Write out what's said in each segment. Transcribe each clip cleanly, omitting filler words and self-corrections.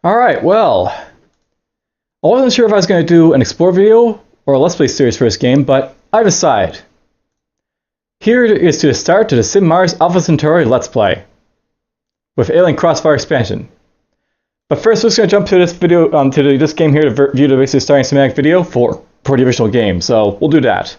Alright, well, I wasn't sure if I was going to do an explore video or a Let's Play series for this game, but I've decided. Here is to the start to the Sid Meier's Alpha Centauri Let's Play with Alien Crossfire expansion. But first, we're just going to jump to this video, to this game here to view the basically starting cinematic video for the original game. So we'll do that.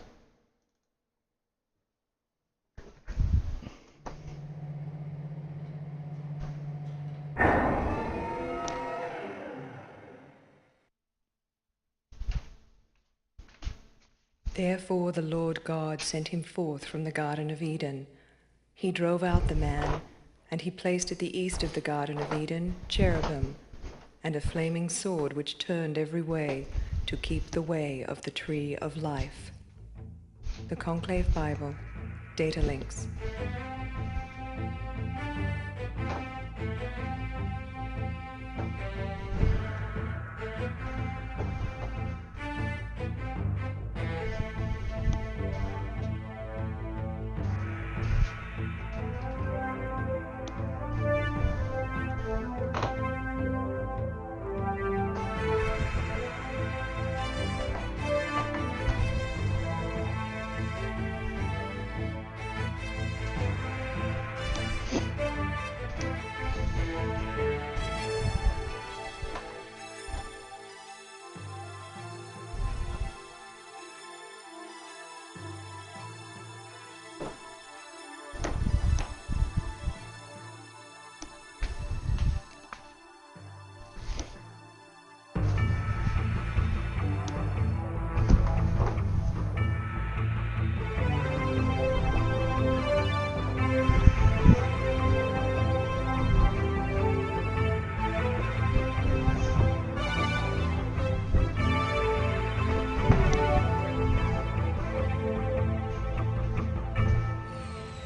Therefore the Lord God sent him forth from the Garden of Eden. He drove out the man, and he placed at the east of the Garden of Eden cherubim, and a flaming sword which turned every way to keep the way of the tree of life. The Conclave Bible, Data Links.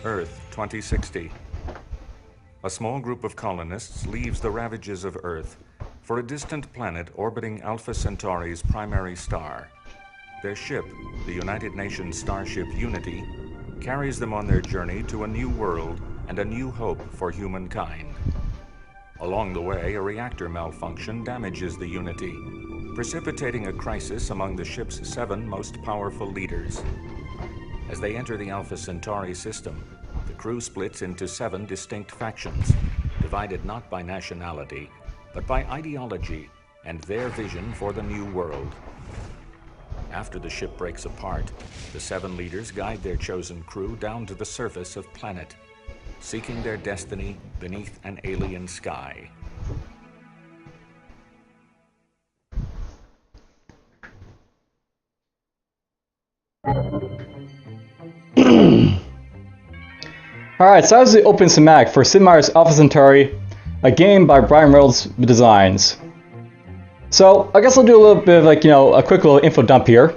Earth 2060. A small group of colonists leaves the ravages of Earth for a distant planet orbiting Alpha Centauri's primary star. Their ship, the United Nations starship Unity, carries them on their journey to a new world and a new hope for humankind. Along the way, a reactor malfunction damages the Unity, precipitating a crisis among the ship's 7 most powerful leaders. As they enter the Alpha Centauri system, the crew splits into 7 distinct factions, divided not by nationality, but by ideology and their vision for the new world. After the ship breaks apart, the 7 leaders guide their chosen crew down to the surface of planet, seeking their destiny beneath an alien sky. Alright, so that was the open cinematic for Sid Meier's Alpha Centauri, a game by Brian Reynolds Designs. So, I guess I'll do a little bit of a quick little info dump here.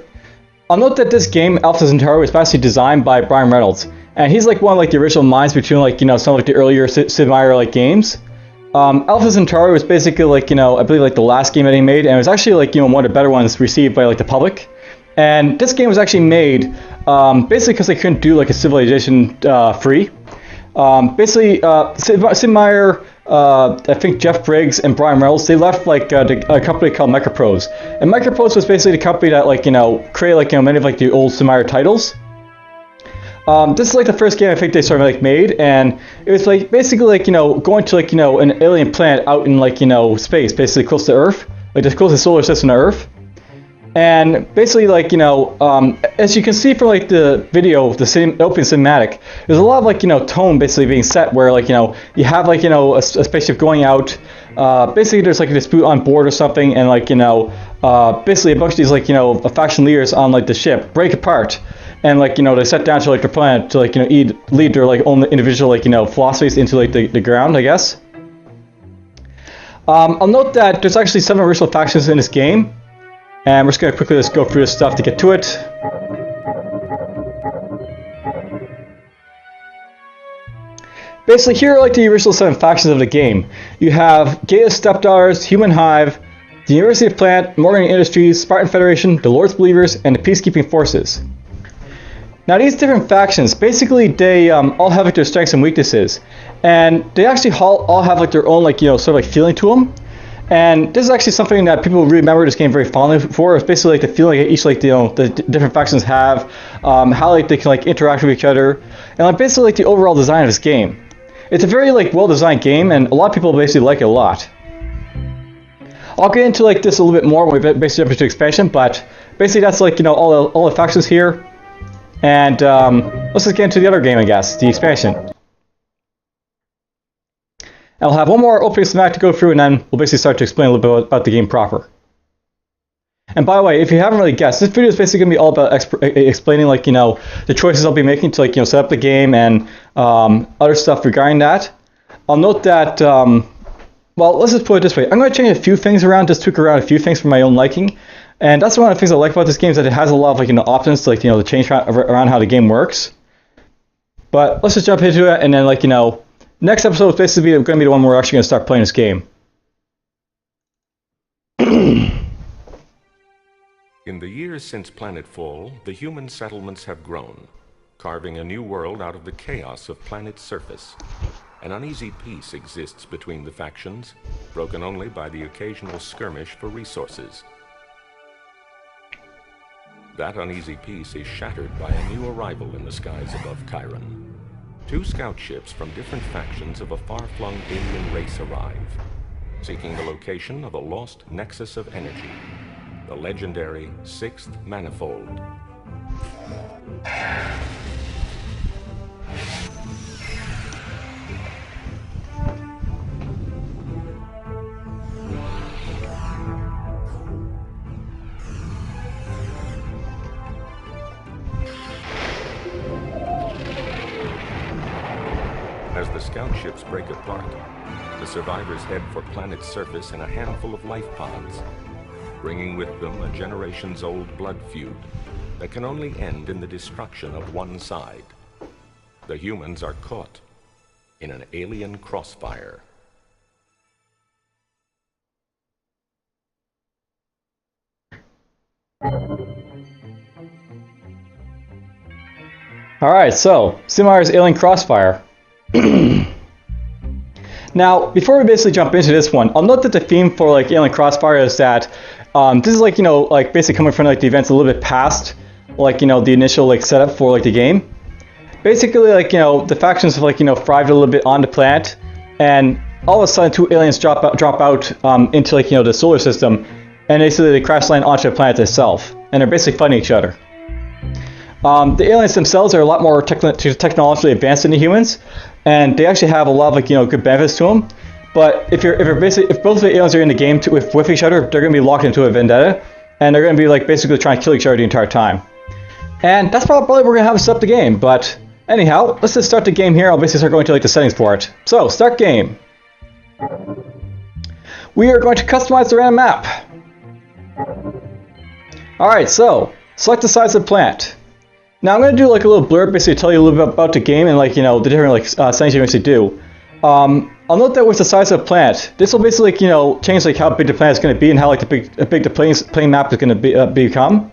I'll note that this game, Alpha Centauri, was actually designed by Brian Reynolds, and he's one of the original minds between some of the earlier Sid Meier Games. Alpha Centauri was basically I believe the last game that he made, and it was actually one of the better ones received by the public. And this game was actually made basically because they couldn't do a civilization free. Sid Meier, I think Jeff Briggs and Brian Reynolds, they left a company called Microprose. And Microprose was basically the company that created many of the old Sid Meier titles. This is the first game I think they sort of made, and it was basically going to an alien planet out in space, basically close to Earth, the closest solar system to Earth. And basically, as you can see from the video, the open cinematic, there's a lot of tone basically being set where you have a spaceship going out. Basically, there's a dispute on board or something, and basically a bunch of these faction leaders on the ship break apart, and they set down to their planet to lead their own individual philosophies into the ground, I guess. I'll note that there's actually 7 original factions in this game. And we're just going to quickly just go through this stuff to get to it. Basically, here are the original 7 factions of the game. You have Gaia's Stepdaughters, Human Hive, the University of Planet, Morgan Industries, Spartan Federation, the Lord's Believers, and the Peacekeeping Forces. Now these different factions, basically they all have their strengths and weaknesses, and they actually all have their own sort of feeling to them. And this is actually something that people really remember this game very fondly for. It's basically like the feeling that each like the different factions have, how like they can like interact with each other, and like basically like the overall design of this game. It's a very like well-designed game, and a lot of people basically like it a lot. I'll get into like this a little bit more when we basically jump into expansion, but basically that's like all the factions here, and let's just get into the other game, I guess, the expansion. I'll have one more opening schematic to go through, and then we'll basically start to explain a little bit about the game proper. And by the way, if you haven't really guessed, this video is basically going to be all about explaining like the choices I'll be making to like set up the game and other stuff regarding that. I'll note that well, let's just put it this way: I'm going to change a few things around, just tweak around a few things for my own liking, and that's one of the things I like about this game is that it has a lot of like options to like to change around how the game works. But let's just jump into it, and then like next episode is basically going to be the one where we're actually going to start playing this game. In the years since planetfall, the human settlements have grown, carving a new world out of the chaos of planet's surface. An uneasy peace exists between the factions, broken only by the occasional skirmish for resources. That uneasy peace is shattered by a new arrival in the skies above Chiron. 2 scout ships from different factions of a far-flung alien race arrive, seeking the location of a lost nexus of energy, the legendary 6th Manifold. As the scout ships break apart, the survivors head for planet's surface in a handful of life pods, bringing with them a generations-old blood feud that can only end in the destruction of one side. The humans are caught in an alien crossfire. Alright, so Sid Meier's Alien Crossfire. Now, before we basically jump into this one, I'll note that the theme for like Alien Crossfire is that this is like like basically coming from like the events a little bit past like the initial like setup for like the game. Basically, like the factions have like thrived a little bit on the planet, and all of a sudden 2 aliens drop out into like the solar system, and basically they crash land onto the planet itself, and they're basically fighting each other. The aliens themselves are a lot more technologically advanced than the humans, and they actually have a lot of like good benefits to them. But if both of the aliens are in the game with each other, they're going to be locked into a vendetta, and they're going to be like basically trying to kill each other the entire time. And that's probably we're going to have to set up the game. But anyhow, let's just start the game here. I'll basically start going to like the settings for it. So start game. We are going to customize the random map. All right, so select the size of the planet. Now I'm going to do like a little blurb, basically tell you a little bit about the game and like the different like settings you actually do. I'll note that with the size of the planet, this will basically change like how big the planet is going to be and how like big the playing map is going to become.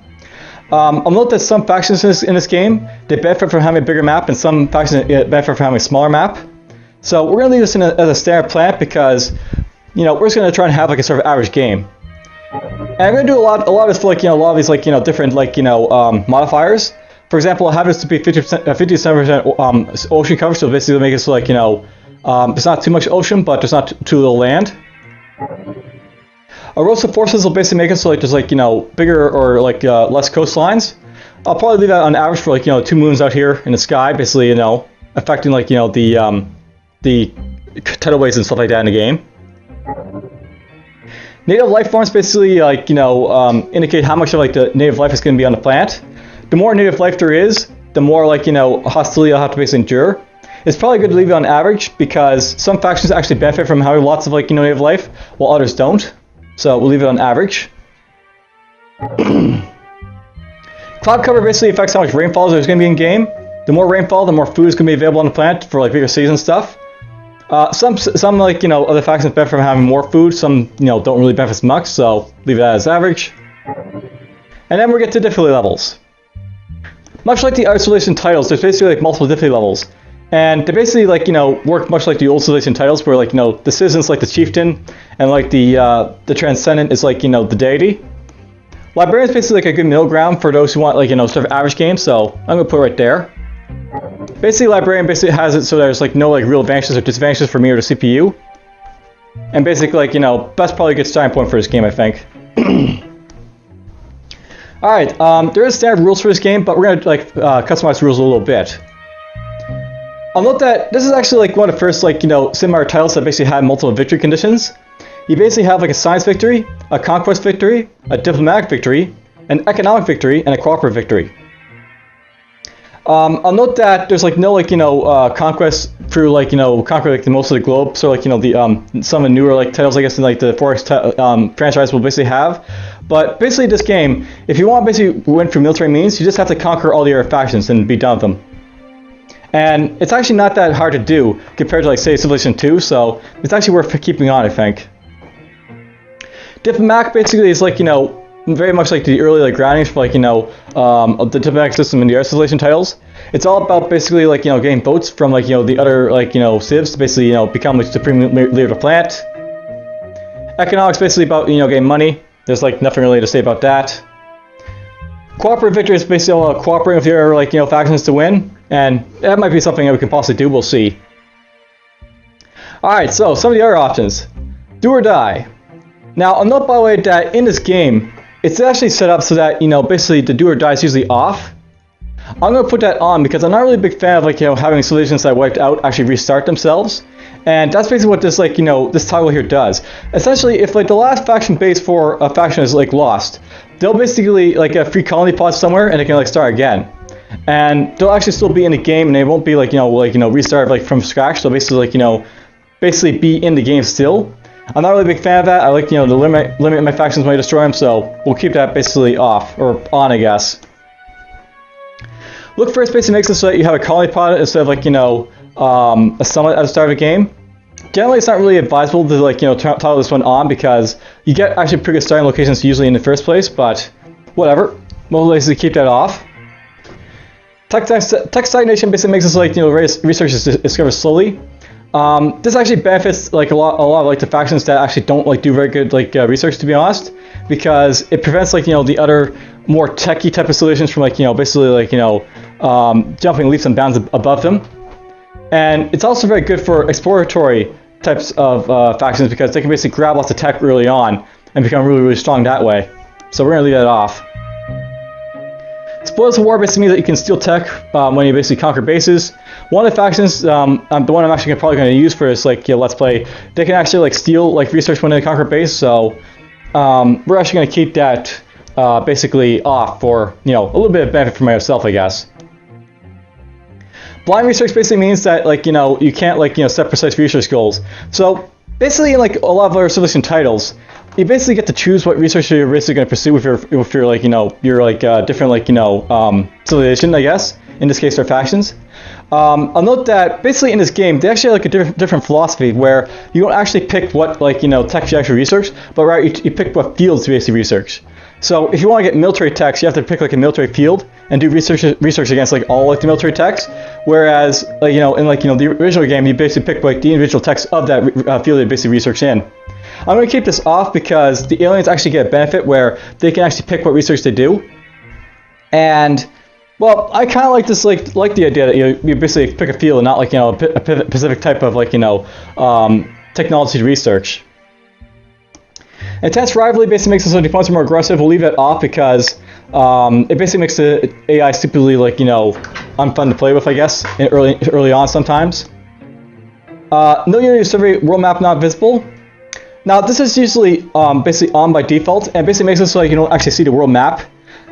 I'll note that some factions in this game they benefit from having a bigger map, and some factions benefit from having a smaller map. So we're going to leave this as a standard planet because we're just going to try and have like a sort of average game. And I'm going to do a lot of this for like a lot of these like different like modifiers. For example, I'll have this to be 57% ocean cover, so basically make it so like there's not too much ocean, but there's not too little land. Erosive forces will basically make it so like there's like bigger or like less coastlines. I'll probably leave that on average for like 2 moons out here in the sky, basically affecting like the tidal waves and stuff like that in the game. Native life forms basically like indicate how much of like the native life is going to be on the planet. The more native life there is, the more like hostility I'll have to basically endure. It's probably good to leave it on average because some factions actually benefit from having lots of like native life, while others don't. So we'll leave it on average. Cloud cover basically affects how much rainfall there's going to be in game. The more rainfall, the more food is going to be available on the planet for like bigger cities and stuff. Some like other factions benefit from having more food. Some don't really benefit as much, so leave that as average. And then we get to difficulty levels. Much like the isolation titles, there's basically like multiple difficulty levels. And they basically like, you know, work much like the old civilization titles where like, you know, the citizen's like the chieftain and like the transcendent is like, you know, the deity. Librarian is basically like a good middle ground for those who want like, you know, sort of average games, so I'm gonna put it right there. Basically, Librarian basically has it so there's like no like real advantages or disadvantages for me or the CPU. And basically like, you know, that's probably a good starting point for this game, I think. Alright, there is standard rules for this game, but we're gonna like customize the rules a little bit. I'll note that this is actually like one of the first like, you know, Sim titles that basically had multiple victory conditions. You basically have like a science victory, a conquest victory, a diplomatic victory, an economic victory, and a cooperative victory. I'll note that there's like no like, you know, conquest through like, you know, conquer like the most of the globe. So like, you know, the some of the newer like titles I guess in like the 4X franchise will basically have. But basically this game, if you want to basically win through military means, you just have to conquer all the other factions and be done with them. And it's actually not that hard to do compared to like say Civilization 2, so it's actually worth keeping on, I think. Diplomatic basically is like, you know, very much like the early like groundings for like, you know, the diplomatic system in the other Civilization titles. It's all about basically like, you know, getting votes from like, you know, the other like, you know, civs to basically, you know, become like supreme leader of the planet. Economics basically about, you know, getting money. There's like nothing really to say about that. Cooperative victory is basically all cooperating with your like, you know, factions to win. And that might be something that we can possibly do, we'll see. Alright, so some of the other options. Do or die. Now, I'll note by the way that in this game, it's actually set up so that, you know, basically the do or die is usually off. I'm going to put that on because I'm not really a big fan of like, you know, having civilizations that wiped out actually restart themselves. And that's basically what this like, you know, this toggle here does. Essentially, if like the last faction base for a faction is like lost, they'll basically like a free colony pod somewhere and they can like start again. And they'll actually still be in the game and they won't be like, you know, restarted like from scratch. They'll basically like, you know, basically be in the game still. I'm not really a big fan of that. I like, you know, to limit my factions when I destroy them, so we'll keep that basically off, or on, I guess. Look first basically makes it so that you have a colony pod instead of like, you know, a summit at the start of a game. Generally, it's not really advisable to like, you know, toggle this one on because you get actually pretty good starting locations usually in the first place, but whatever. We'll basically keep that off. Tech stagnation basically makes it so like, you know, research is discovered slowly. This actually benefits like a lot of like the factions that actually don't like do very good like research, to be honest, because it prevents like, you know, the other more techie type of solutions from like, you know, basically like, you know, jumping leaps and bounds above them. And it's also very good for exploratory types of factions because they can basically grab lots of tech early on and become really, really strong that way. So we're gonna leave that off. Spoils of War basically means that you can steal tech when you basically conquer bases. One of the factions, the one I'm actually probably going to use for this like, you know, let's play, they can actually like steal like research when they conquer base. So we're actually going to keep that basically off for, you know, a little bit of benefit for myself, I guess. Blind research basically means that like, you know, you can't like, you know, set precise research goals. So basically in like a lot of other Civilization titles, you basically get to choose what research you're basically going to pursue with your like, you know, your like different like, you know, civilization, I guess. In this case, they're factions. I'll note that basically in this game, they actually have like a different philosophy where you don't actually pick what like, you know, tech you actually research, but rather you pick what fields to basically research. So if you want to get military techs, you have to pick like a military field and do research against like all like the military techs. Whereas like, you know, in like, you know, the original game, you basically pick like the individual techs of that field that you basically research in. I'm going to keep this off because the aliens actually get a benefit where they can actually pick what research they do. And well, I kind of like this, like the idea that you basically pick a field and not like, you know, a specific type of like, you know, technology to research. Intense rivalry basically makes it so the opponents are more aggressive. We'll leave it off because it basically makes the AI stupidly like, you know, unfun to play with, I guess, early on sometimes. No unity survey world map not visible. Now this is usually basically on by default and basically makes it so like, you don't actually see the world map.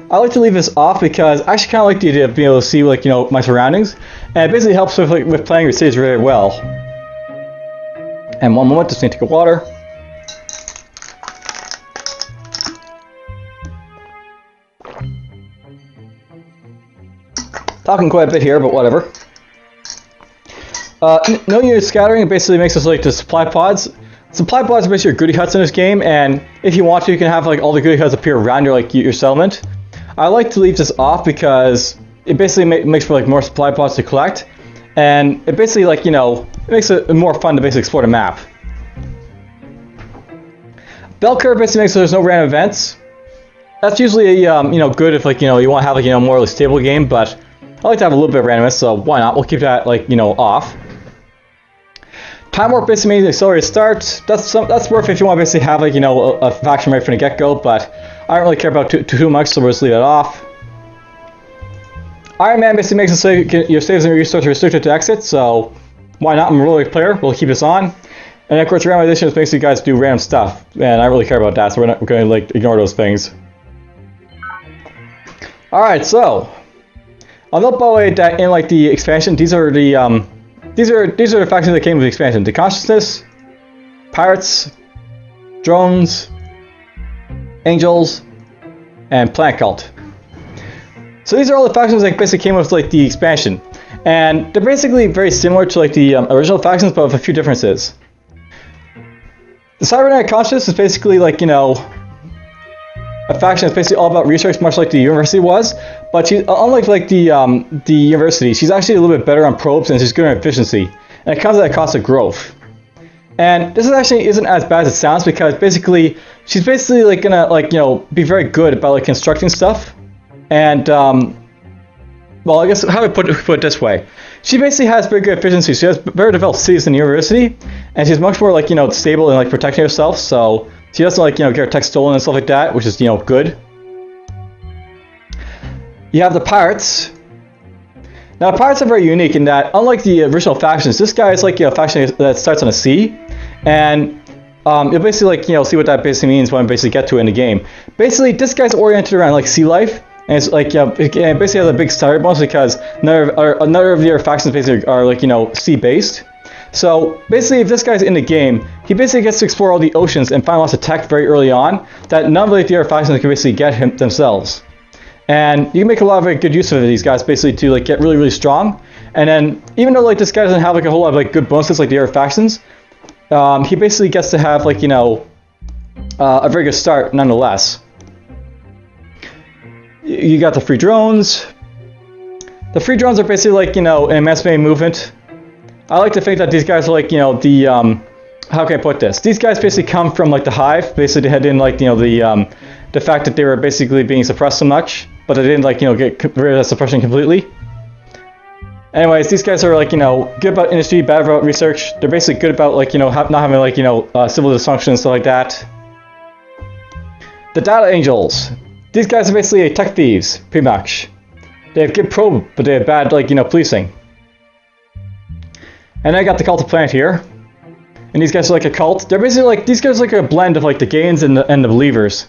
I like to leave this off because I actually kind of like the idea of being able to see like, you know, my surroundings, and it basically helps with, like, with playing your cities very well. And one moment, just need to take a water. Talking quite a bit here, but whatever. No unit scattering basically makes us like the supply pods. Supply pods are basically your goodie huts in this game, and if you want to, you can have like all the goodie huts appear around your settlement. I like to leave this off because it basically makes for like more supply pods to collect, and it basically, like, you know, it makes it more fun to basically explore the map. Bell curve basically makes so there's no random events. That's usually, you know, good if, like, you know, you want to have, like, you know, more stable game, but I like to have a little bit of randomness, so why not? We'll keep that, like, you know, off. Time warp basically means accelerated start. That's worth if you want to basically have, like, you know, a faction right from the get-go, but I don't really care about too much, so we'll just leave it off. Iron Man basically makes it so your saves and resources are restricted to exit, so why not? I'm a really player. We'll keep this on. And of course, randomization makes you guys do random stuff, and I don't really care about that, so we're going to like ignore those things. All right, so I'll note by the way that in like the expansion, these are the factions that came with the expansion: the Consciousness, Pirates, Drones, Angels, and Planet Cult. So these are all the factions that basically came with like the expansion, and they're basically very similar to like the original factions, but with a few differences. The Cybernetic Conscious is basically like, you know, a faction that's basically all about research, much like the university was. But she, unlike like the university, she's actually a little bit better on probes and she's good on efficiency, and it comes at a cost of growth. And this actually isn't as bad as it sounds, because basically she's basically like gonna, like, you know, be very good about like constructing stuff. And well, I guess how do I put it this way? She basically has very good efficiency. She has very developed cities in the university, and she's much more, like, you know, stable and like protecting herself. So she doesn't, like, you know, get her tech stolen and stuff like that, which is, you know, good. You have the Pirates. Now, the Pirates are very unique in that, unlike the original factions, this guy is like, you know, a faction that starts on a sea, and you'll basically, like, you know, see what that basically means when we basically get to it in the game. Basically, this guy's oriented around like sea life. And it's like, it basically has a big starter bonus because none of the other factions basically are, like, you know, sea-based. So basically, if this guy's in the game, he basically gets to explore all the oceans and find lots of tech very early on that none of like, the other factions can basically get him themselves. And you can make a lot of very good use of these guys basically to like get really, really strong. And then even though like this guy doesn't have like a whole lot of like good bonuses like the other factions, he basically gets to have, like, you know, a very good start nonetheless. You got the free drones. The free drones are basically like, you know, an emancipating movement. I like to think that these guys are like, you know, the how can I put this? These guys basically come from like the Hive. Basically, they had in like, you know, the fact that they were basically being suppressed so much, but they didn't, like, you know, get rid of that suppression completely. Anyways, these guys are like, you know, good about industry, bad about research. They're basically good about, like, you know, not having, like, you know, civil dysfunction and stuff like that. The Data Angels. These guys are basically a tech thieves, pretty much. They have good probe, but they have bad, like, you know, policing. And I got the Cult of Planet here. And these guys are like a cult. They're basically like, these guys are like a blend of like the Gains and the Believers.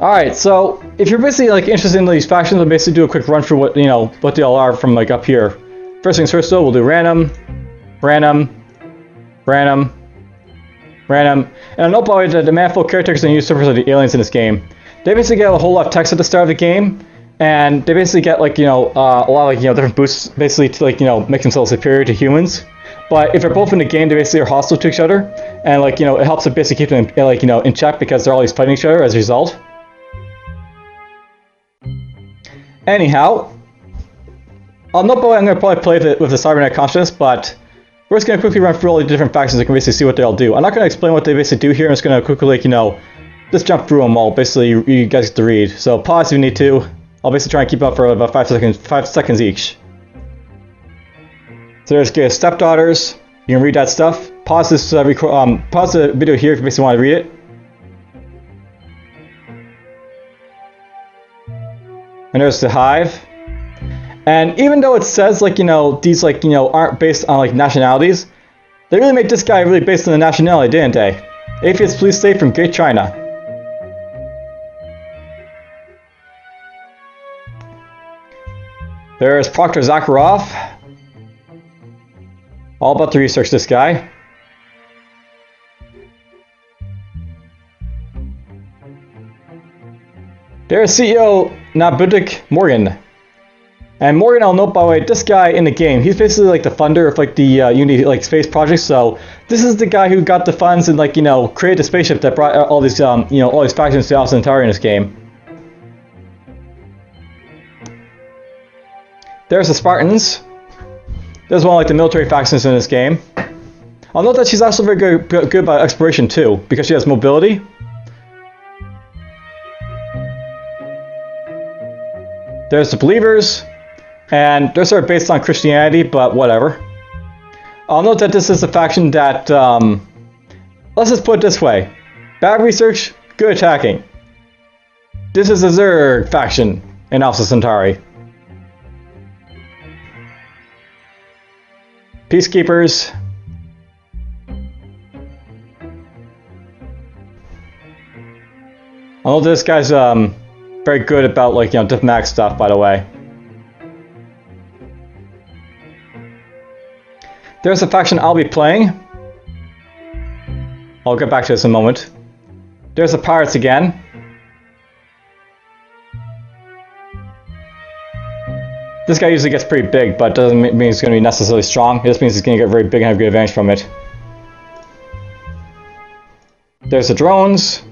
Alright, so if you're basically like interested in these factions, I'll basically do a quick run through what, you know, what they all are from like up here. First things first though, we'll do random, random, random, random. And I know by the manifold caretakers and usurpers are the aliens in this game. They basically get a whole lot of text at the start of the game, and they basically get, like, you know, a lot of, like, you know, different boosts basically to, like, you know, make themselves superior to humans. But if they're both in the game, they basically are hostile to each other, and, like, you know, it helps to basically keep them, like, you know, in check because they're always fighting each other as a result. Anyhow, I'll note I'm going to probably play with the Cybernetic Consciousness, but we're just going to quickly run through all the different factions and can basically see what they all do. I'm not going to explain what they basically do here. I'm just going to quickly, like, you know, just jump through them all. Basically, you guys get to read. So pause if you need to. I'll basically try and keep up for about 5 seconds each. So there's stepdaughters. You can read that stuff. Pause this. Pause the video here if you basically want to read it. And there's the Hive. And even though it says, like, you know, these, like, you know, aren't based on, like, nationalities, they really made this guy really based on the nationality, didn't they? Atheist police state from Great China. There's Proctor Zakharov. All about to research this guy. There's CEO Nabudik Morgan. And Morgan, I'll note by the way, this guy in the game, he's basically like the funder of like the Unity like space project. So this is the guy who got the funds and, like, you know, created the spaceship that brought all these you know, all these factions to Alpha Centauri in this game. There's the Spartans. There's one of like the military factions in this game. I'll note that she's also very good about exploration too, because she has mobility. There's the Believers, and they're sort of based on Christianity, but whatever. I'll note that this is a faction that, let's just put it this way. Bad research, good attacking. This is the Zerg faction in Alpha Centauri. Peacekeepers. I know this guy's very good about like, you know, diplomatic stuff, by the way. There's a faction I'll be playing. I'll get back to this in a moment. There's the Pirates again. This guy usually gets pretty big, but doesn't mean he's going to be necessarily strong. It just means he's going to get very big and have good advantage from it. There's the drones.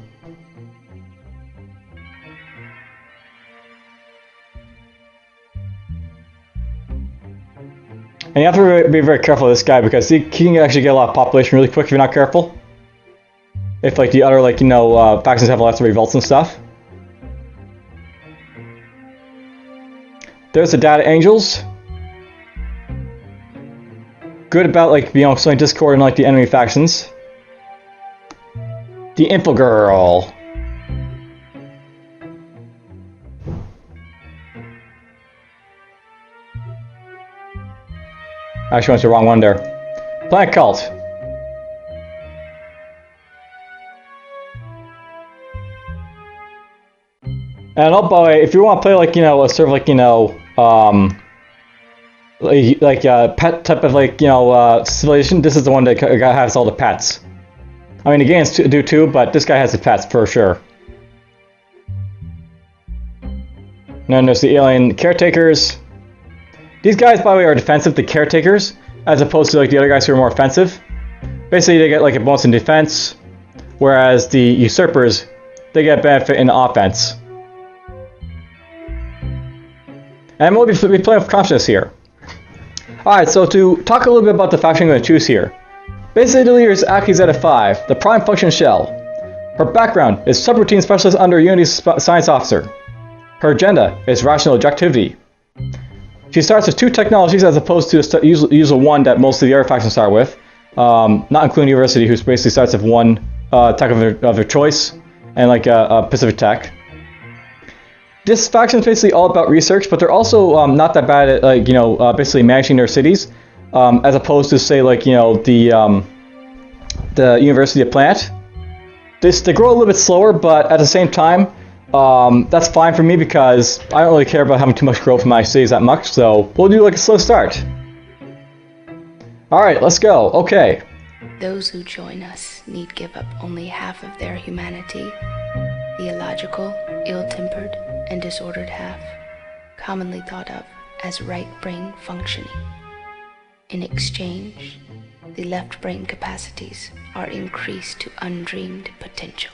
And you have to be very careful with this guy because he can actually get a lot of population really quick if you're not careful. If like the other like, you know, factions have lots of revolts and stuff. There's the Data Angels. Good about like, you know, sowing discord in like the enemy factions. The Info Girl. I actually went to the wrong one there. Planet Cult. And oh boy, if you want to play like, you know, a sort of like, you know, like a pet type of like, you know, civilization, this is the one that has all the pets. I mean, the games do too, but this guy has the pets for sure. And then there's the alien caretakers. These guys, by the way, are defensive, the caretakers, as opposed to like the other guys who are more offensive. Basically, they get like a bonus in defense, whereas the usurpers, they get benefit in offense. And we'll be playing with consciousness here. Alright, so to talk a little bit about the faction I'm going to choose here. Basically, the leader is Aki Zeta-5, the Prime Function Shell. Her background is subroutine specialist under Unity's science officer. Her agenda is rational objectivity. She starts with 2 technologies as opposed to the usual one that most of the other factions start with. Not including University, who basically starts with 1 tech of their choice, and like a Pacific Tech. This faction is basically all about research, but they're also not that bad at like, you know, basically managing their cities, as opposed to say like, you know, the University of Planet. They grow a little bit slower, but at the same time, that's fine for me because I don't really care about having too much growth in my cities that much, so we'll do like a slow start. Alright, let's go. Okay. Those who join us need give up only half of their humanity, the illogical, ill-tempered, and disordered half, commonly thought of as right brain functioning. In exchange, the left brain capacities are increased to undreamed potential.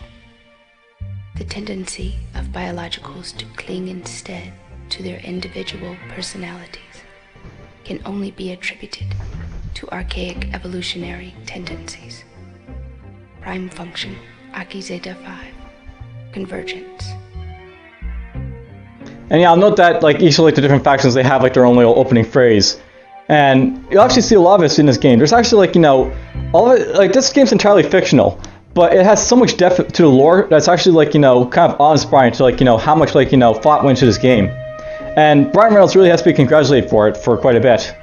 The tendency of biologicals to cling instead to their individual personalities can only be attributed to archaic evolutionary tendencies. Prime function, Aki Zeta 5, convergence. And yeah, I'll note that like each of like the different factions, they have like their own little opening phrase. And you'll actually see a lot of this in this game. There's actually like, you know, all of it, like this game's entirely fictional, but it has so much depth to the lore that's actually like, you know, kind of awe-inspiring to like, you know, how much like, you know, thought went into this game. And Brian Reynolds really has to be congratulated for it for quite a bit.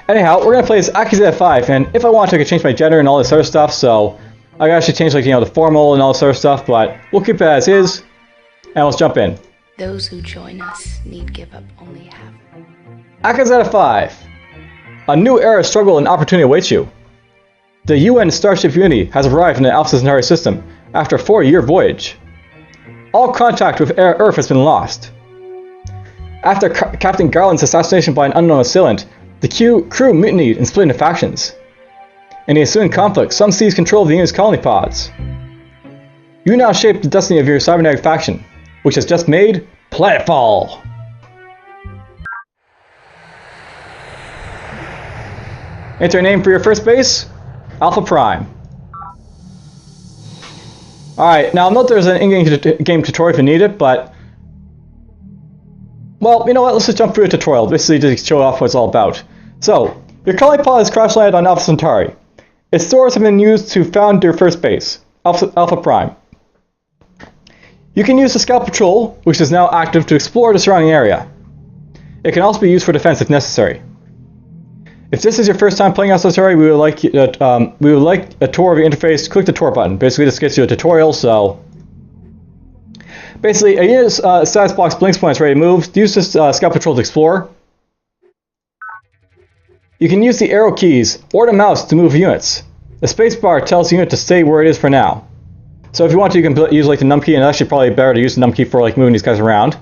Anyhow, we're going to play as Aki Zeta 5, and if I want to, I can change my gender and all this other stuff, so I can actually change like, you know, the formal and all this other stuff, but we'll keep it as is, and let's jump in. Those who join us need give up only half. Aki Zeta 5. A new era of struggle and opportunity awaits you. The UN Starship Unity has arrived in the Alpha Centauri system after a 4-year voyage. All contact with Earth has been lost. After Captain Garland's assassination by an unknown assailant, the crew mutinied and split into factions. In the ensuing conflict, some seized control of the Unit's colony pods. You now shape the destiny of your cybernetic faction, which has just made Planetfall. Enter a name for your first base, Alpha Prime. Alright, now note there's an in-game tutorial if you need it, but... well, you know what, let's just jump through a tutorial, basically to show off what it's all about. So, your colony pod has crash landed on Alpha Centauri. Its stores have been used to found your first base, Alpha Prime. You can use the Scout Patrol, which is now active, to explore the surrounding area. It can also be used for defense if necessary. If this is your first time playing Alpha Centauri, we would like a tour of your interface. Click the tour button. Basically, this gets you a tutorial, so... basically, a unit's status box blinks when it's ready to move. Use this Scout Patrol to explore. You can use the arrow keys or the mouse to move units. The spacebar tells the unit to stay where it is for now. So if you want to, you can use like the num key, and it's actually probably better to use the num key for like moving these guys around.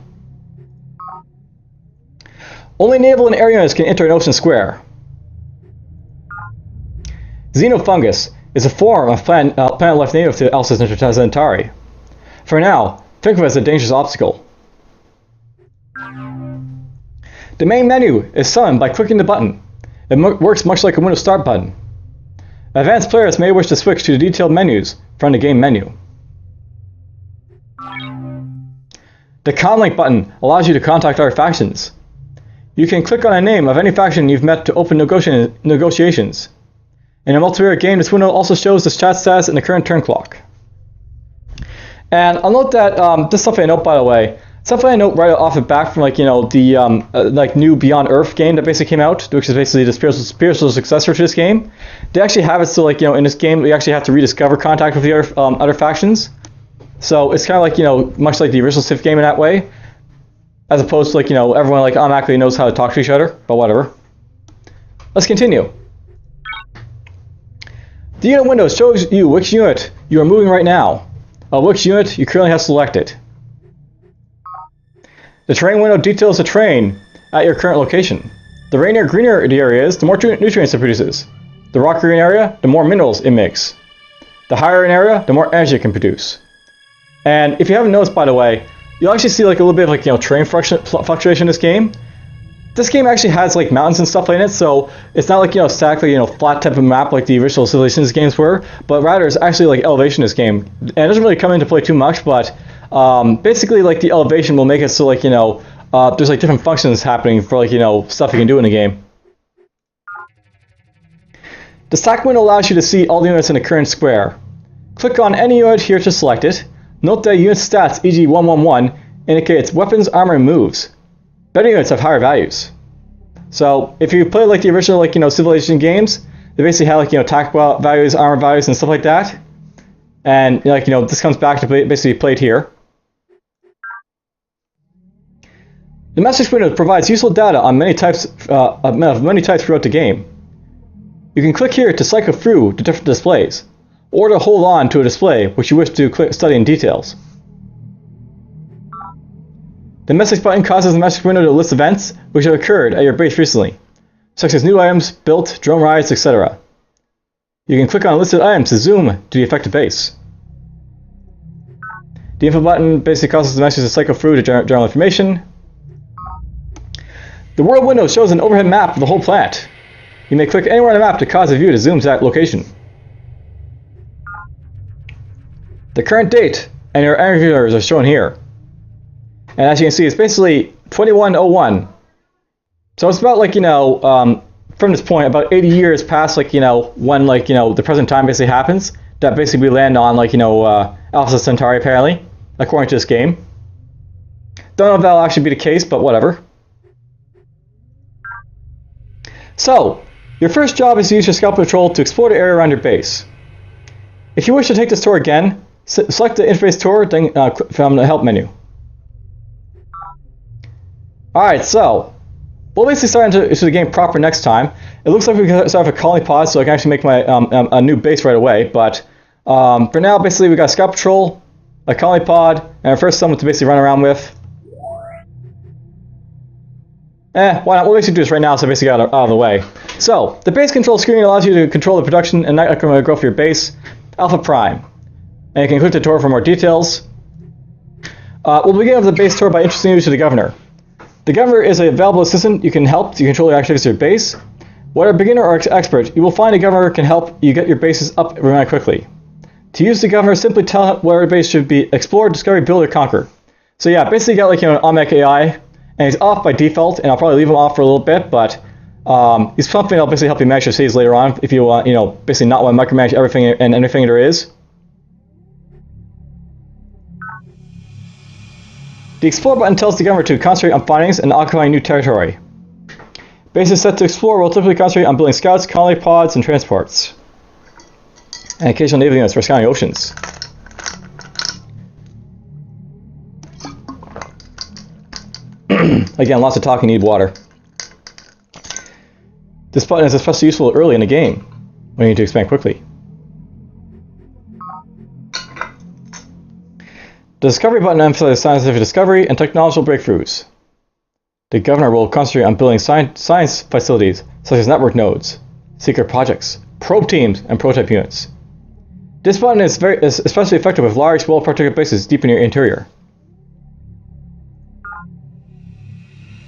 Only naval and air units can enter an ocean square. Xenofungus is a form of planet life native to Alpha Centauri. For now, think of it as a dangerous obstacle. The main menu is summoned by clicking the button. It works much like a Windows Start button. Advanced players may wish to switch to the detailed menus from the game menu. The Conlink button allows you to contact other factions. You can click on a name of any faction you've met to open negotiations. In a multiplayer game, this window also shows the chat status and the current turn clock. And I'll note that this is something I note, by the way. Something I note right off the bat from, like, you know, the like new Beyond Earth game that basically came out, which is basically the spiritual successor to this game. They actually have it so, like, you know, in this game we actually have to rediscover contact with the other factions. So it's kind of like, you know, much like the original Civ game in that way, as opposed to, like, you know, everyone like automatically knows how to talk to each other. But whatever. Let's continue. The unit window shows you which unit you are moving right now, which unit you currently have selected. The terrain window details the terrain at your current location. The greener the area is, the more nutrients it produces. The rock green area, the more minerals it makes. The higher an area, the more energy it can produce. And if you haven't noticed, by the way, you'll actually see like a little bit of like, you know, terrain fluctuation in this game. This game actually has like mountains and stuff like that, so it's not like, you know, statically, you know, flat type of map like the original Civilizations games were, but rather it's actually like elevation in this game. And it doesn't really come into play too much, but basically like the elevation will make it so, like, you know, there's like different functions happening for, like, you know, stuff you can do in the game. The stack window allows you to see all the units in the current square. Click on any unit here to select it. Note that unit stats, e.g. 111, indicates weapons, armor, and moves. Better units have higher values. So if you play like the original, like, you know, Civilization games, they basically have, like, you know, attack values, armor values, and stuff like that. And, like, you know, this comes back to basically played here. The message window provides useful data on many types throughout the game. You can click here to cycle through the different displays, or to hold on to a display which you wish to study in details. The message button causes the message window to list events which have occurred at your base recently, such as new items, built, drone rides, etc. You can click on listed items to zoom to the affected base. The info button basically causes the message to cycle through to general information. The world window shows an overhead map of the whole planet. You may click anywhere on the map to cause the view to zoom to that location. The current date and your aggregators are shown here. And as you can see, it's basically 2101. So it's about, like, you know, from this point, about 80 years past, like, you know, when, like, you know, the present time basically happens. That basically we land on, like, you know, Alpha Centauri, apparently, according to this game. Don't know if that'll actually be the case, but whatever. So, your first job is to use your Scout Patrol to explore the area around your base. If you wish to take this tour again, select the interface tour, then from the help menu. Alright, so we'll basically start into the game proper next time. It looks like we can start with a colony pod, so I can actually make my a new base right away. But for now, basically we got Scout Patrol, a colony pod, and our first summon to basically run around with. Why not? We'll basically do this right now, so basically out of the way. So, the base control screen allows you to control the production and economic growth of your base, Alpha Prime. And you can click the tour for more details. We'll begin with the base tour by introducing you to the Governor. The Governor is a valuable assistant you can help to control your activities of your base. Whether beginner or expert, you will find a governor can help you get your bases up very quickly. To use the governor, simply tell where a base should be explored, discover, build, or conquer. So yeah, basically you got like, you know, an automatic AI, and he's off by default, and I'll probably leave him off for a little bit, but he's something that'll basically help you manage your cities later on if you want, you know, basically not want to micromanage everything and anything there is. The Explore button tells the governor to concentrate on findings and occupying new territory. Bases set to explore will typically concentrate on building scouts, colony pods, and transports. And occasional naval units for scouting oceans. Again, lots of talking, need water. This button is especially useful early in the game, when you need to expand quickly. The Discovery button emphasizes scientific discovery and technological breakthroughs. The governor will concentrate on building science facilities, such as network nodes, secret projects, probe teams, and prototype units. This button is especially effective with large, well-protected bases deep in your interior.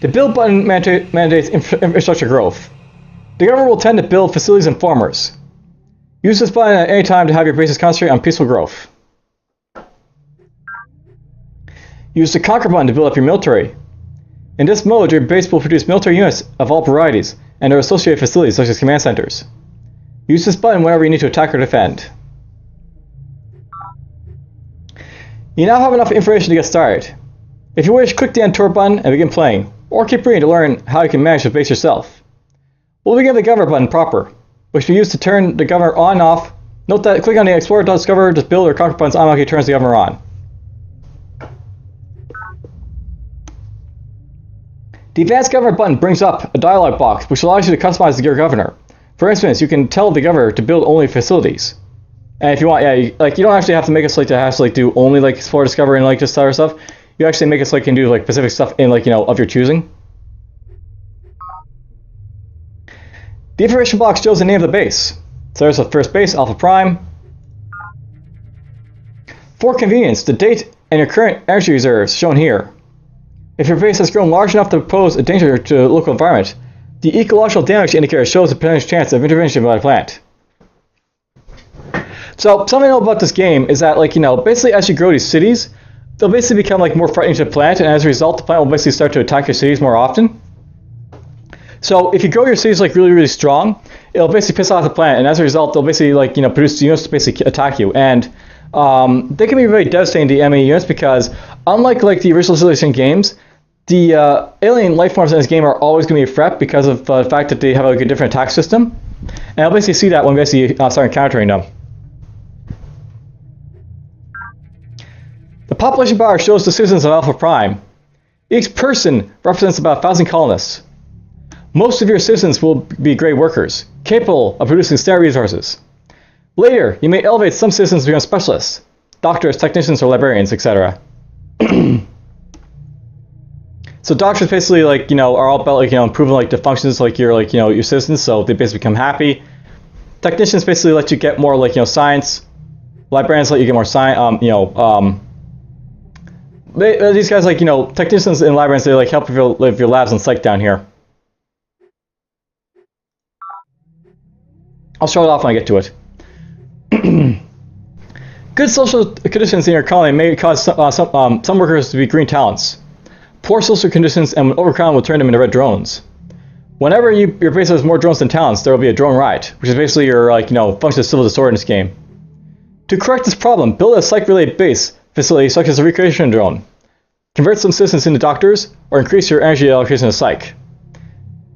The Build button mandates infrastructure growth. The governor will tend to build facilities and farmers. Use this button at any time to have your bases concentrate on peaceful growth. Use the Conquer button to build up your military. In this mode, your base will produce military units of all varieties and their associated facilities such as command centers. Use this button whenever you need to attack or defend. You now have enough information to get started. If you wish, click the End Tour button and begin playing, or keep reading to learn how you can manage the base yourself. We'll begin with the Governor button proper, which we use to turn the Governor on and off. Note that click on the Explore, Discover, Build, or Conquer buttons automatically turns the Governor on. The Advanced Governor button brings up a dialog box which allows you to customize your governor. For instance, you can tell the governor to build only facilities. And if you want, yeah, you don't actually have to make it so to do only like Explore, Discover, and like this other stuff. You actually make it so you can do like specific stuff in like, you know, of your choosing. The information box shows the name of the base. So there's the first base, Alpha Prime. For convenience, the date and your current energy reserves shown here. If your base has grown large enough to pose a danger to the local environment, the ecological damage indicator shows the potential chance of intervention by the plant. So something to know about this game is that, like, you know, basically as you grow these cities, they'll basically become like more threatening to the plant, and as a result, the plant will basically start to attack your cities more often. So if you grow your cities like really, really strong, it'll basically piss off the plant, and as a result, they'll basically like, you know, produce units to basically attack you. And they can be very devastating to the enemy units because, unlike like the original Civilization games, the alien life forms in this game are always going to be a threat because of the fact that they have like a different attack system. And I'll basically see that when we basically start encountering them. The population bar shows the citizens of Alpha Prime. Each person represents about 1,000 colonists. Most of your citizens will be great workers, capable of producing standard resources. Later, you may elevate some citizens to become specialists, doctors, technicians, or librarians, etc. So doctors basically, like, you know, are all about, like, you know, improving like the functions like your, like, you know, your citizens, so they basically become happy. Technicians basically let you get more, like, you know, science. Librarians let you get more science. These guys, like, you know, technicians and librarians, they like help you live your labs and psych down here. I'll show it off when I get to it. Good social conditions in your colony may cause some workers to be green talents. Poor social conditions and overcrowding will turn them into red drones. Whenever your base has more drones than talents, there will be a drone riot, which is basically your, like, you know, function of civil disorder in this game. To correct this problem, build a psych-related base facility such as a recreation drone. Convert some citizens into doctors, or increase your energy allocation to psych.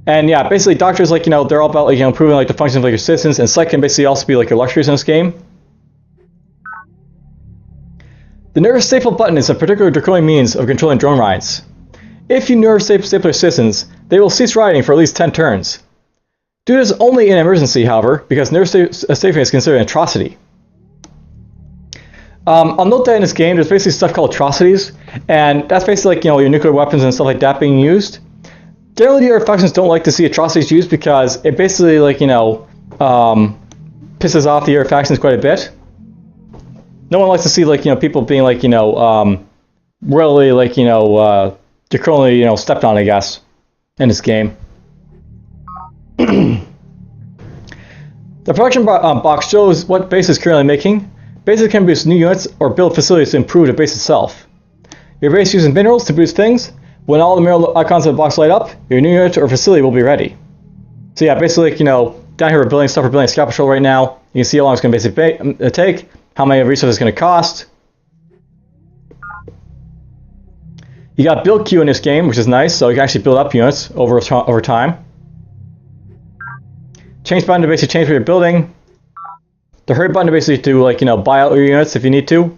And yeah, basically doctors, like, you know, they're all about, like, you know, improving like the functions of like your citizens, and psych can basically also be like your luxuries in this game. The nervous staple button is a particular draconian means of controlling drone riots. If you nerve staple your citizens, they will cease rioting for at least 10 turns. Do this only in an emergency, however, because nerve stapling is considered an atrocity. I'll note that in this game, there's basically stuff called atrocities, and that's basically, like, you know, your nuclear weapons and stuff like that being used. Generally, your factions don't like to see atrocities used because it basically, like, you know, pisses off the other factions quite a bit. No one likes to see, like, you know, people being, like, you know, really, like, you know, draconianly, you know, stepped on, I guess, in this game. The production box shows what base is currently making. Bases can produce new units or build facilities to improve the base itself. Your base uses minerals to produce things. When all the mineral icons of the box light up, your new unit or facility will be ready. So yeah, basically, down here we're building stuff. We're building a scout patrol right now. You can see how long it's going to basically take, how many resources it's going to cost. You got build queue in this game, which is nice, so you can actually build up units over time. Change button to basically change what you're building. The hurry button to basically to buy out your units if you need to.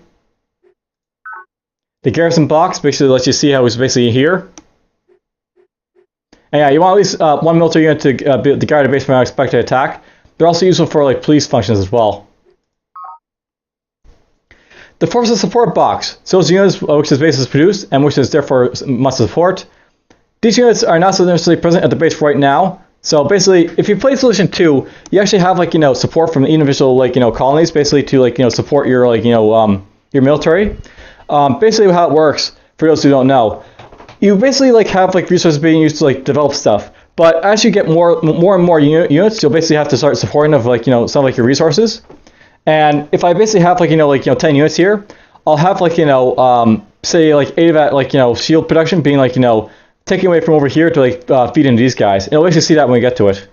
The garrison box basically lets you see how it's basically here. And yeah, you want at least one military unit to guard a base from an unexpected attack. They're also useful for police functions as well. The forces support box shows units which this base is produced and which is therefore must support. These units are not so necessarily present at the base right now. So basically, if you play Solution 2, you actually have support from individual colonies basically to support your your military. Basically how it works, for those who don't know, you basically have resources being used to develop stuff. But as you get more and more units, you'll basically have to start supporting of some of your resources. And if I basically have 10 units here, I'll have say 8 of that shield production being taken away from over here to feed into these guys. And you'll basically see that when we get to it.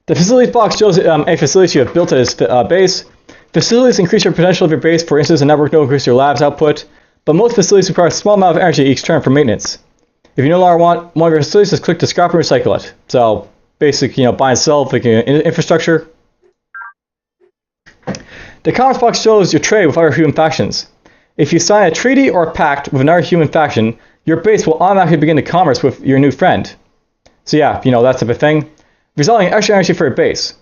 The facilities box shows any facilities you have built at this base. Facilities increase your potential of your base. For instance, a network node increases your lab's output, but most facilities require a small amount of energy each turn for maintenance. If you no longer want one of your facilities, just click to scrap and recycle it. So basically, buy and sell infrastructure. The commerce box shows your trade with other human factions. If you sign a treaty or a pact with another human faction, your base will automatically begin to commerce with your new friend. So yeah, that type of thing, resulting in extra energy for your base.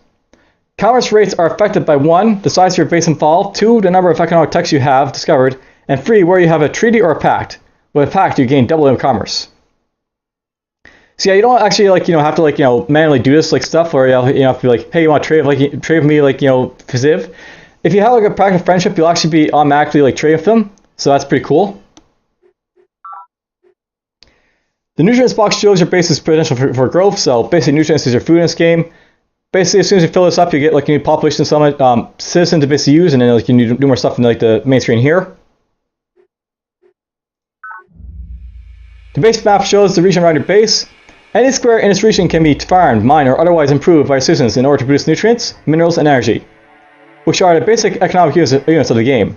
Commerce rates are affected by 1, the size of your base and fall, 2, the number of economic texts you have discovered, and 3, where you have a treaty or a pact. With a pact, you gain double in commerce. So yeah, you don't actually have to manually do this stuff, or you have to be hey, you want to trade with me for Ziv. If you have a pact of friendship, you'll actually be automatically trading with them. So that's pretty cool. The nutrients box shows your base's potential for growth. So basically, nutrients is your food in this game. Basically, as soon as you fill this up, you get a new population summit citizen to basically use, and then you can do more stuff in the main screen here. The base map shows the region around your base. Any square in this region can be farmed, mined, or otherwise improved by citizens in order to produce nutrients, minerals, and energy, which are the basic economic units of the game.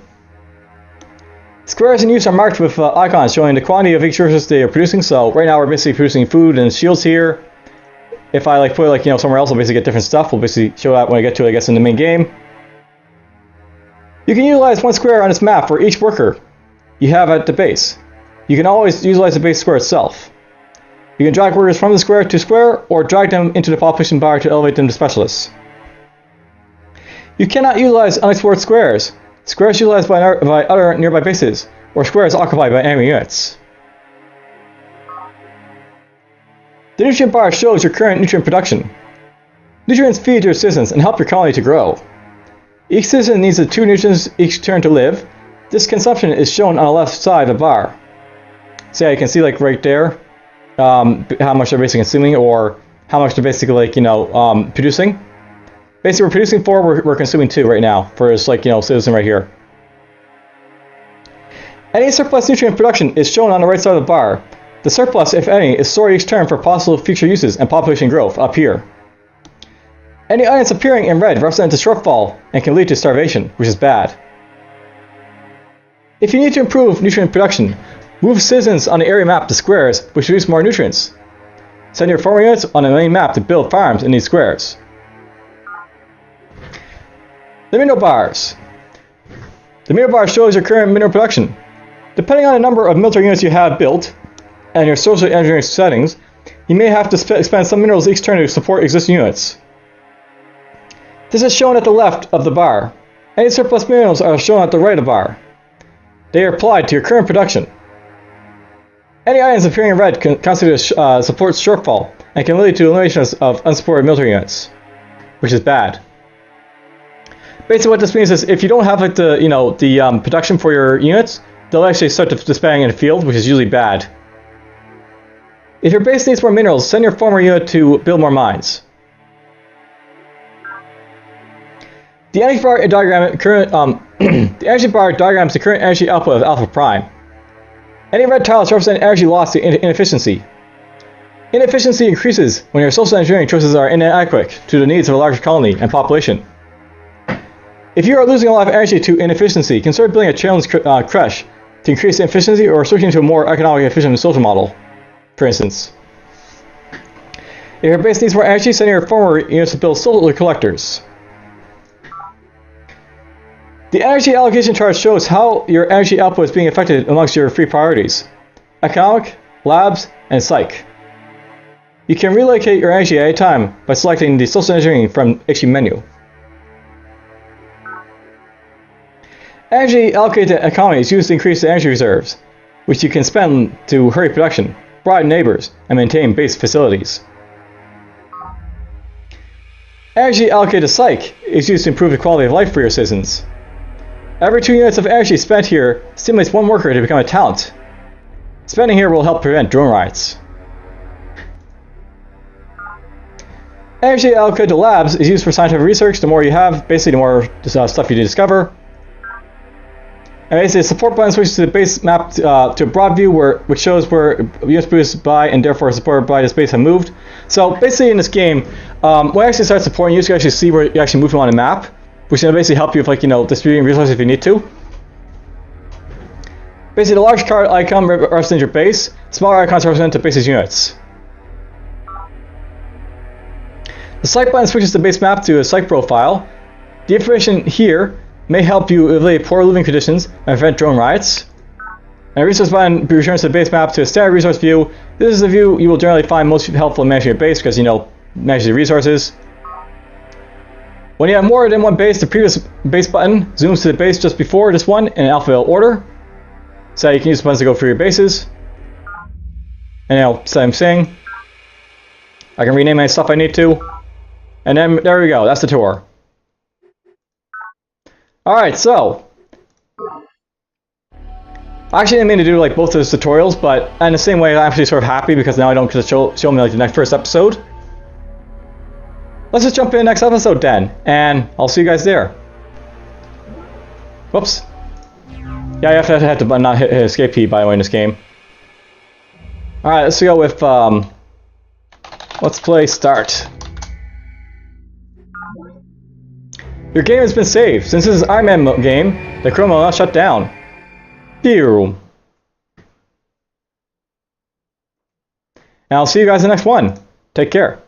Squares in use are marked with icons showing the quantity of each resource they are producing. So right now we're basically producing food and shields here. If I put it somewhere else, I'll basically get different stuff. We'll basically show that when I get to it, I guess, in the main game. You can utilize one square on this map for each worker you have at the base. You can always utilize the base square itself. You can drag workers from the square to square, or drag them into the population bar to elevate them to specialists. You cannot utilize unexplored squares. Squares utilized by other nearby bases, or squares occupied by enemy units. The nutrient bar shows your current nutrient production. Nutrients feed your citizens and help your colony to grow. Each citizen needs 2 nutrients each turn to live. This consumption is shown on the left side of the bar. So yeah, you can see right there how much they're basically consuming, or how much they're basically producing. Basically, we're producing 4, we're consuming 2 right now for this citizen right here. Any surplus nutrient production is shown on the right side of the bar. The surplus, if any, is stored each turn for possible future uses and population growth up here. Any items appearing in red represent a shortfall and can lead to starvation, which is bad. If you need to improve nutrient production, move citizens on the area map to squares which produce more nutrients. Send your farming units on the main map to build farms in these squares. The mineral bars. The mineral bar shows your current mineral production. Depending on the number of military units you have built and your social engineering settings, you may have to expend some minerals each turn to support existing units. This is shown at the left of the bar. Any surplus minerals are shown at the right of the bar. They are applied to your current production. Any items appearing in red constitute a support shortfall and can lead to elimination of unsupported military units, which is bad. Basically, what this means is if you don't have the production for your units, they'll actually start disbanding in the field, which is usually bad. If your base needs more minerals, send your farmer unit to build more mines. The energy bar diagram the energy bar diagrams the current energy output of alpha prime. Any red tiles represent energy loss to inefficiency. Inefficiency increases when your social engineering choices are inadequate to the needs of a larger colony and population. If you are losing a lot of energy to inefficiency, consider building a challenge creche to increase efficiency or switching to a more economically efficient social model, for instance. If your base needs more energy, send your former units to build solar collectors. The energy allocation chart shows how your energy output is being affected amongst your three priorities: economic, labs, and psych. You can relocate your energy at any time by selecting the social engineering from HE menu. Energy allocated to economy is used to increase the energy reserves, which you can spend to hurry production, bribe neighbors, and maintain base facilities. Energy allocated to psych is used to improve the quality of life for your citizens. Every 2 units of energy spent here stimulates 1 worker to become a talent. Spending here will help prevent drone riots. Energy allocated to labs is used for scientific research. The more you have, basically the more stuff you discover. And basically the support button switches to the base map to a broad view which shows where units produced by and therefore supported by this base have moved. So basically in this game, when I actually start supporting, you can actually see where you actually move on the map, which can basically help you with, like, you know, distributing resources if you need to. Basically, the large card icon represents your base. Smaller icons represent the base's units. The psych button switches the base map to a psych profile. The information here may help you alleviate poor living conditions and prevent drone riots. And the resource button returns the base map to a standard resource view. This is the view you will generally find most helpful in managing your base because, you know, manage the resources. When you have more than one base, the previous base button zooms to the base just before this one in alphabetical order. So you can use the buttons to go through your bases. And now, same thing. I can rename any stuff I need to. And then, there we go, that's the tour. Alright, so. I actually didn't mean to do like both those tutorials, but in the same way I'm actually sort of happy because now I don't get to show me like the first episode. Let's just jump in the next episode then, and I'll see you guys there. Whoops. Yeah, you have to hit the button, not hit escape key, by the way, in this game. Alright, let's go with, let's play start. Your game has been saved. Since this is an Iron Man game, the Chrome will not shut down. Pew. And I'll see you guys in the next one. Take care.